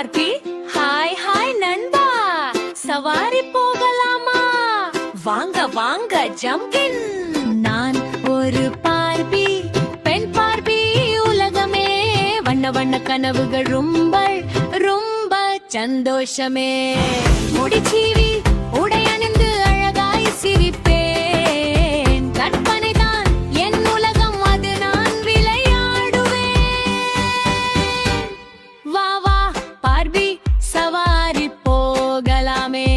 Barbie. Hi hi நண்பா, சவாரி போகலாமா? வாங்க வாங்க ஜம்பின். நான் ஒரு பார்பி, பெண் பார்பி. உலகமே வண்ண வண்ண கனவுகள், ரொம்ப ரொம்ப சந்தோஷமே. முடிச்சீவி உடை அணிந்து அழகாய் சிரிப்பேன். கற்பனை தான் என் உலகம், அது நான் விளையாடுவேன். வா வா பார்பி, சவாரி போகலாமே.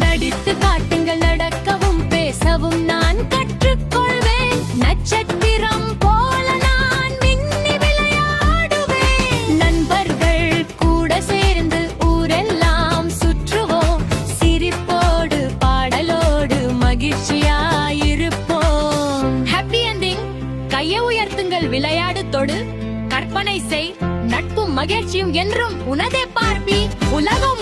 நடித்து காட்டுங்கள், நடக்கவும் பேசவும் நான் கற்றுக்கொள்வேன். நட்சத்திரம் போல நான் மின்னி விளையாடுவேன். நண்பர்கள் கூட சேர்ந்து ஊரெல்லாம் சுற்றுவோம். சிரிப்போடு பாடலோடு மகிழ்ச்சியாயிருப்போம். Happy ending. கையை உயர்த்துங்கள், விளையாடு, தொடு, கற்பனை செய். நட்பும் மகிழ்ச்சியும் என்றும் உனதே பார்பி. உலகம்